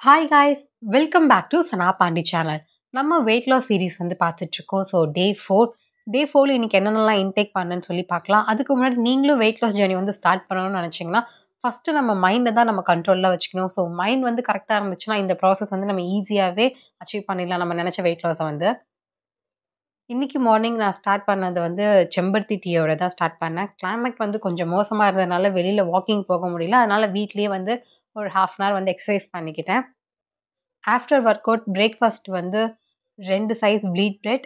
Hi guys! Welcome back to Sana Pandi channel. நம்ம weight loss series வந்து பார்த்துட்ருக்கோம். ஸோ டே 4ல இன்னைக்கு என்னென்னலாம் இன்டேக் பண்ணேன்னு சொல்லி பார்க்கலாம். அதுக்கு முன்னாடி நீங்களும் வெயிட் லாஸ் ஜர்னி வந்து ஸ்டார்ட் பண்ணணும்னு நினச்சிங்கன்னா, ஃபஸ்ட்டு நம்ம மைண்ட தான் நம்ம கண்ட்ரோல்ல வச்சுக்கணும். ஸோ மைண்ட் வந்து கரெக்ட்டா இருந்துச்சுன்னா, இந்த ப்ராசஸ் வந்து நம்ம ஈஸியாவே அச்சீவ் பண்ணிடலாம் நம்ம நெனச்ச வெயிட் லாஸ வந்து. இன்னைக்கு மார்னிங் நான் ஸ்டார்ட் பண்ணது வந்து செம்பருத்தி டீயோட தான் ஸ்டார்ட் பண்ணேன். கிளைமேட் வந்து கொஞ்சம் மோசமா இருந்ததுனால வெளியில வாக்கிங் போக முடியல. அதனால வீட்லயே வந்து ஒரு 1/2 அன் ஹவர் வந்து எக்சர்சைஸ் பண்ணிக்கிட்டேன். ஆஃப்டர் ஒர்க் அவுட் பிரேக்ஃபாஸ்ட் வந்து 2 சைஸ் வீட் பிரெட்,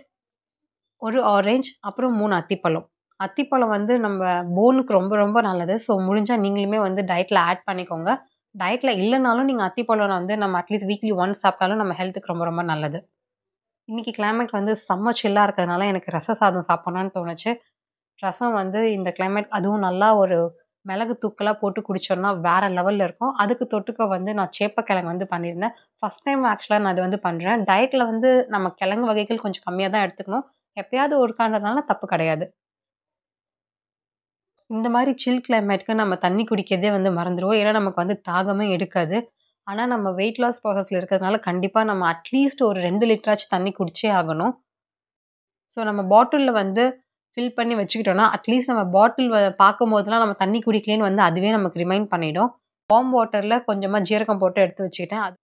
1 ஆரஞ்ச், அப்புறம் 3 அத்திப்பழம். அத்திப்பழம் வந்து நம்ம போனுக்கு ரொம்ப ரொம்ப நல்லது. ஸோ முடிஞ்சா நீங்களுமே வந்து டயட்ல ஆட் பண்ணிக்கோங்க. டயட்ல இல்லனாலும் நீங்க அத்திப்பழம் வந்து நம்ம அட்லீஸ்ட் வீக்லி ஒன்ஸ் சாப்பிட்டாலும் நம்ம ஹெல்த்துக்கு ரொம்ப ரொம்ப நல்லது. இன்னைக்கு கிளைமேட் வந்து செம்ம சில்லா இருக்கிறதுனால எனக்கு ரச சாதம் சாப்பிடணும்னு தோணுச்சு. ரசம் வந்து இந்த கிளைமேட் அதுவும் நல்லா ஒரு மிளகு தூக்கலா போட்டு குடிச்சோம்னா வேற லெவல்ல இருக்கும். அதுக்கு தொட்டுக்க வந்து நான் சேப்பக்கிழங்கு வந்து பண்ணியிருந்தேன். ஃபர்ஸ்ட் டைம் ஆக்சுவலா நான் இது வந்து பண்றேன். டயட்ல வந்து நம்ம கிழங்கு வகைகள் கொஞ்சம் கம்மியா தான் எடுத்துக்கணும். எப்பயாவது ஒருக்கான்றதுனால தப்பு கிடையாது. இந்த மாரி சில் கிளைமேட்க்கு நம்ம தண்ணி குடிக்கிறதே வந்து மறந்துருவோம். ஏன்னா நமக்கு வந்து தாகமே எடுக்காது. ஆனா நம்ம வெயிட் லாஸ் ப்ராசஸ்ல இருக்கிறதுனால கண்டிப்பா நம்ம அட்லீஸ்ட் ஒரு 2 லிட்டராச்சும் தண்ணி குடிச்சே ஆகணும். ஸோ நம்ம பாட்டில்ல வந்து ஃபில் பண்ணி வச்சுக்கிட்டோம்னா, அட்லீஸ்ட் நம்ம பாட்டில் பார்க்கும்போதெல்லாம் நம்ம தண்ணி குடிக்கலன்னு வந்து அதுவே நமக்கு ரிமைண்ட் பண்ணிடும். வார்ம் வாட்டர்ல கொஞ்சமா ஜீரகம் போட்டு எடுத்து வச்சுக்கிட்டேன்.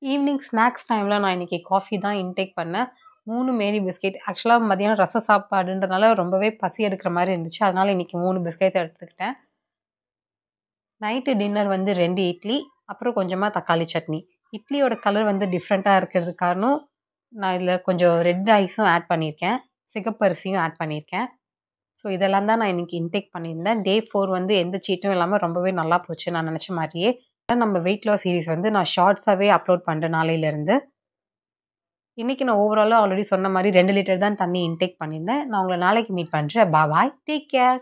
ஈவினிங் ஸ்நாக்ஸ் டைம்ல நான் இன்னைக்கு காஃபி தான் இன்டேக் பண்ணேன். 3 மேரி பிஸ்கெட். ஆக்சுவலா மதியானம் ரச சாப்பாடுன்றனால ரொம்பவே பசி எடுக்கிற மாரி இருந்துச்சு. அதனால இன்னைக்கு 3 பிஸ்கெட்ஸ் எடுத்துக்கிட்டேன். நைட்டு டின்னர் வந்து 2 இட்லி, அப்புறம் கொஞ்சமா தக்காளி சட்னி. இட்லியோட கலர் வந்து டிஃப்ரெண்ட்டா இருக்கிறதுக்கு காரணம், நான் இதில கொஞ்சம் ரெட் ரைஸும் ஆட் பண்ணியிருக்கேன். சிகப்பு அரிசியும் ஆட் பண்ணியிருக்கேன். ஸோ இதெல்லாம் தான் நான் இன்னைக்கு இன்டேக் பண்ணியிருந்தேன். டே 4 வந்து எந்த சீட்டும் இல்லாம ரொம்பவே நல்லா போச்சு நான் நெனச்ச மாரியே. நம்ம வெயிட் லாஸ் சீரிஸ் வந்து நான் ஷார்ட்ஸாவே அப்லோட் பண்றேன் நாளையிலருந்து. இன்னைக்கு நான் ஓவராலா ஆல்ரெடி சொன்ன மாரி 2 லிட்டர் தான் தண்ணி இன்டேக் பண்ணியிருந்தேன். நான் உங்கள நாளைக்கு மீட் பண்றேன். பாய். Take care.